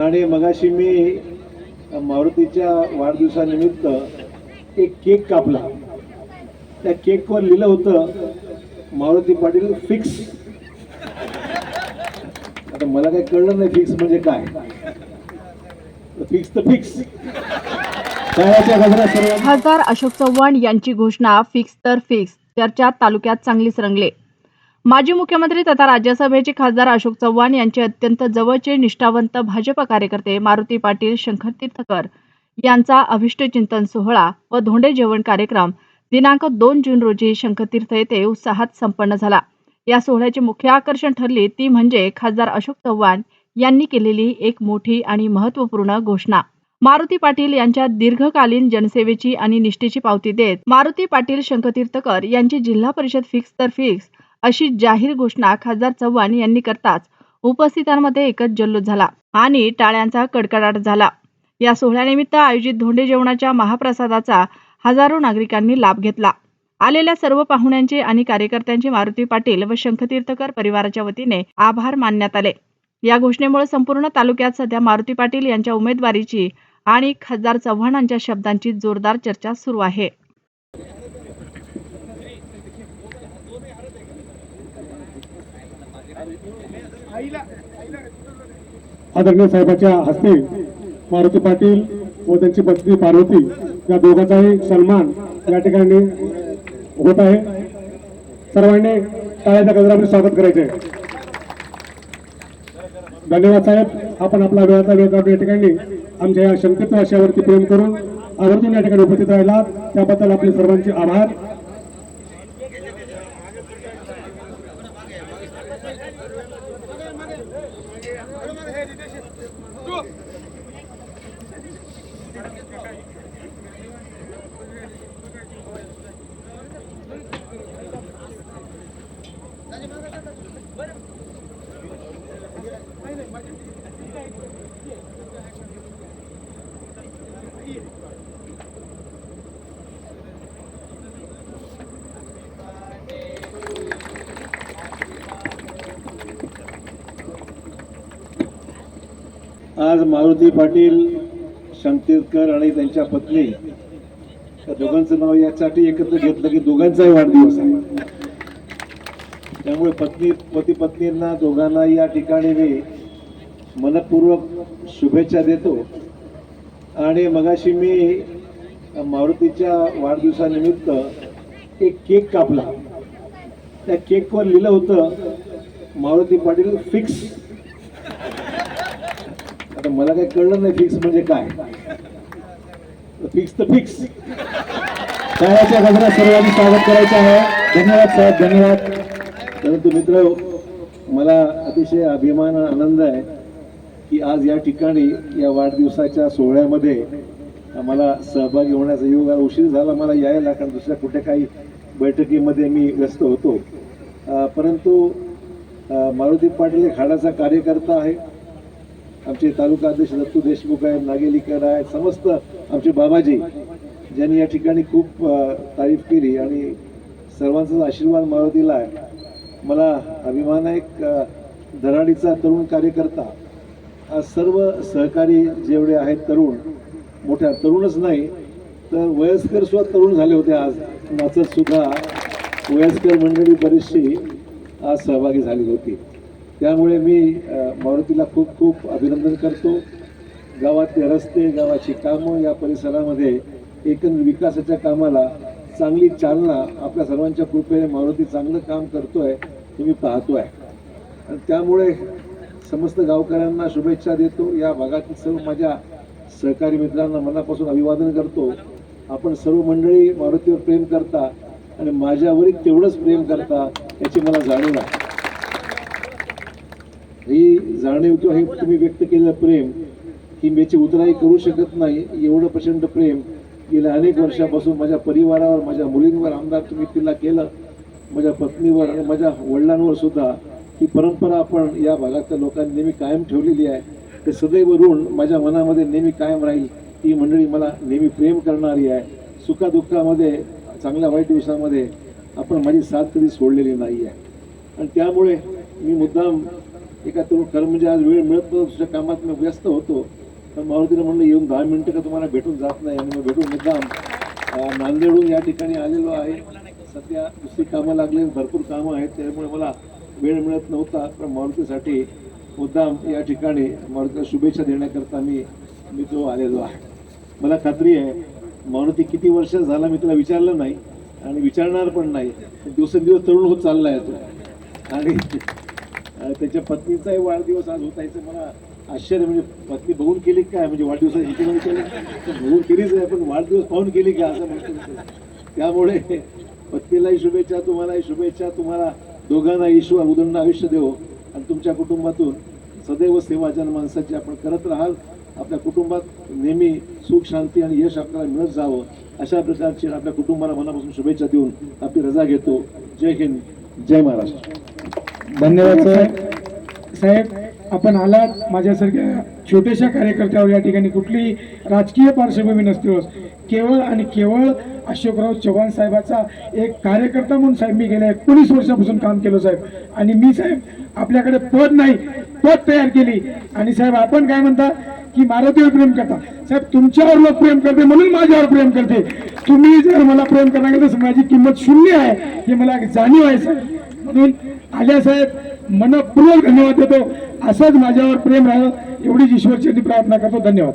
आणि मगाशी मी मारुतीच्या वाढदिवसानिमित्त एक केक कापला. त्या केकवर लिहिलं होतं मारुती पाटील फिक्स. आता मला काही कळलं नाही फिक्स म्हणजे काय. फिक्स तर फिक्स. खासदार अशोक चव्हाण यांची घोषणा फिक्स तर फिक्स. चर्चा तालुक्यात चांगलीच रंगले. माजी मुख्यमंत्री तथा राज्यसभेचे खासदार अशोक चव्हाण यांचे अत्यंत जवळचे निष्ठावंत भाजप कार्यकर्ते मारुती पाटील शंकरतीर्थकर यांचा अभिष्ट चिंतन सोहळा व धोंडे जेवण कार्यक्रम दिनांक 2 जून रोजी शंकरतीर्थ येथे उत्साहात संपन्न झाला. या सोहळ्याचे मुख्य आकर्षण ठरले ती म्हणजे खासदार अशोक चव्हाण यांनी केलेली एक मोठी आणि महत्त्वपूर्ण घोषणा. मारुती पाटील यांच्या दीर्घकालीन जनसेवेची आणि निष्ठेची पावती देत मारुती पाटील शंकरतीर्थकर यांची जिल्हा परिषद फिक्स तर फिक्स अशी जाहीर घोषणा खासदार चव्हाण यांनी करताच उपस्थितांमध्ये एकच जल्लोष झाला आणि टाळ्यांचा कडकडाट झाला. या सोहळ्यानिमित्त आयोजित धोंडे जेवणाच्या महाप्रसादाचा हजारो नागरिकांनी लाभ घेतला. आलेल्या सर्व पाहुण्यांचे आणि कार्यकर्त्यांचे मारुती पाटील व शंकरतीर्थकर परिवाराच्या वतीने आभार मानण्यात आले. या घोषणेमुळे संपूर्ण तालुक्यात सध्या मारुती पाटील यांच्या उमेदवारीची आणि खासदार चव्हाणांच्या शब्दांची जोरदार चर्चा सुरू आहे. आदरणीय साहेबांच्या हस्ते मारुती पाटील व त्यांची पत्नी पार्वती या दोघांचाही सन्मान या ठिकाणी होत आहे. सर्वांनी टाळ्याच्या गजरामध्ये स्वागत करायचे. धन्यवाद साहेब. आपण आपला वेळाचा वेळ काढून या ठिकाणी आमच्या या शंकरतीर्थ वाशियावरती प्रेम करून आवर्जून या ठिकाणी उपस्थित राहिला त्याबद्दल आपले सर्वांचे आभार. आज मारुती पाटील शंकरतीर्थकर आणि त्यांच्या पत्नी त्या दोघांचं नाव यासाठी एकत्र घेतलं की दोघांचाही वाढदिवस आहे. त्यामुळे पती पत्नींना दोघांना या ठिकाणी मी मनपूर्वक शुभेच्छा देतो. आणि मगाशी मी मारुतीच्या वाढदिवसानिमित्त एक केक कापला. त्या केकवर लिहिलं होतं मारुती पाटील फिक्स. आता मला काही कळलं नाही फिक्स म्हणजे काय. फिक्स तर फिक्स. टाळ्याच्या गजरात सर्वांनी स्वागत करायचं आहे. धन्यवाद साहेब, धन्यवाद. परंतु मित्र, मला अतिशय अभिमान आनंद आहे की आज या ठिकाणी या वाढदिवसाच्या सोहळ्यामध्ये मला सहभागी होण्याचा योग. उशीर झाला मला यायला, कारण दुसऱ्या कुठे काही बैठकीमध्ये मी व्यस्त होतो. परंतु मारुती पाटील एक हाडाचा कार्यकर्ता आहे. आमचे तालुका अध्यक्ष दत्तू देशमुख आहेत, नागेलीकर आहेत, समस्त आमचे बाबाजी ज्यांनी या ठिकाणी खूप तारीफ केली आणि सर्वांचा आशीर्वाद मारुतीला आहे. मला अभिमान आहे. एक धराडीचा तरुण कार्यकर्ता. आज सर्व सहकारी जेवढे आहेत तरुण, मोठ्या तरुणच नाही तर वयस्कर सुद्धा तरुण झाले होते. आज नाचत सुद्धा वयस्कर मंडळी बरीचशी आज सहभागी झाली होती. त्यामुळे मी मारुतीला खूप खूप अभिनंदन करतो. गावातले रस्ते, गावाची कामं, या परिसरामध्ये एकंदर विकासाच्या कामाला चांगली चालना आपल्या सर्वांच्या कृपेने मारुती चांगलं काम करतोय हे मी पाहतोय. आणि त्यामुळे समस्त गावकऱ्यांना शुभेच्छा देतो. या भागातील सर्व माझ्या सहकारी मित्रांना मनापासून अभिवादन करतो. आपण सर्व मंडळी मारुतीवर प्रेम करता आणि माझ्यावरही तेवढंच प्रेम करता याची मला जाणीव आहे. ही जाणीव किंवा हे तुम्ही व्यक्त केलेलं प्रेम ही याची उतराई करू शकत नाही. एवढं प्रचंड प्रेम गेल्या अनेक वर्षापासून माझ्या परिवारावर, माझ्या मुलींवर आमदार तुम्ही तिला केलं, माझ्या पत्नीवर आणि माझ्या वडिलांवर सुद्धा ही परंपरा आपण या भागातल्या लोकांनी नेहमी कायम ठेवलेली आहे. ते सदैव ऋण माझ्या मनामध्ये नेहमी कायम राहील. ही मंडळी मला नेहमी प्रेम करणारी आहे. सुखादुःखामध्ये, चांगल्या वाईट दिवसामध्ये आपण माझी साथ कधी सोडलेली नाही आहे. आणि त्यामुळे मी मुद्दाम एका तरुण खरं म्हणजे आज वेळ मिळत नव्हता, दुसऱ्या कामात मी व्यस्त होतो. तर मारुतीला म्हणलं येऊन 10 मिनिटं का तुम्हाला भेटून जात नाही, आणि मग भेटून मुद्दाम नांदेडहून या ठिकाणी आलेलो आहे. सध्या दुसरी कामं लागले, भरपूर कामं आहेत, त्यामुळे मला वेळ मिळत नव्हता. पण मारुतीसाठी मुद्दाम या ठिकाणी मारुतीला शुभेच्छा देण्याकरता मी तो आलेलो आहे. मला खात्री आहे मारुती किती वर्ष झाला मी तुला विचारलं नाही आणि विचारणार पण नाही. दिवसेंदिवस तरुण होत चालला आहे तो. आणि त्याच्या पत्नीचाही वाढदिवस आज होतायचं मला आश्चर्य. म्हणजे पत्नी बघून केली काय, म्हणजे वाढदिवसाची हिशोबाने केली तर बघून केलीच आहे, पण वाढदिवस पाहून केली का असं म्हणतो. त्यामुळे पत्नीलाही शुभेच्छा, तुम्हालाही शुभेच्छा. तुम्हाला दोघांना ईश्वर उदंड आयुष्य देवो आणि तुमच्या कुटुंबातून सदैव सेवा जनमानसाची आपण करत राहाल. आपल्या कुटुंबात नेहमी सुख शांती आणि यश आपल्याला मिळत जावं, अशा प्रकारची आपल्या कुटुंबाला मनापासून शुभेच्छा देऊन आपली रजा घेतो. जय हिंद, जय महाराष्ट्र. धन्यवाद साहेब. आपण आलात माझ्यासारख्या छोट्याशा कार्यकर्त्यावर. या ठिकाणी कुठलीही राजकीय पार्श्वभूमी नसते. केवळ आणि केवळ अशोकराव चव्हाण साहेबाचा एक कार्यकर्ता म्हणून साहेब मी गेल्या 19 वर्षापासून काम केलं साहेब. आणि मी साहेब आपल्याकडे पद नाही, पद तयार केली. आणि साहेब आपण काय म्हणता की मारुतीवर प्रेम करता. साहेब तुमच्यावर लोक प्रेम करते म्हणून माझ्यावर प्रेम करते. तुम्ही जर मला प्रेम करणार तर माझी किंमत शून्य आहे हे मला जाणीव आहे साहेब. म्हणून आल्या साहेब मनपूर्वक धन्यवाद देतो. असंच माझ्यावर प्रेम राहावं एवढीच ईश्वरचरणी प्रार्थना करतो. धन्यवाद.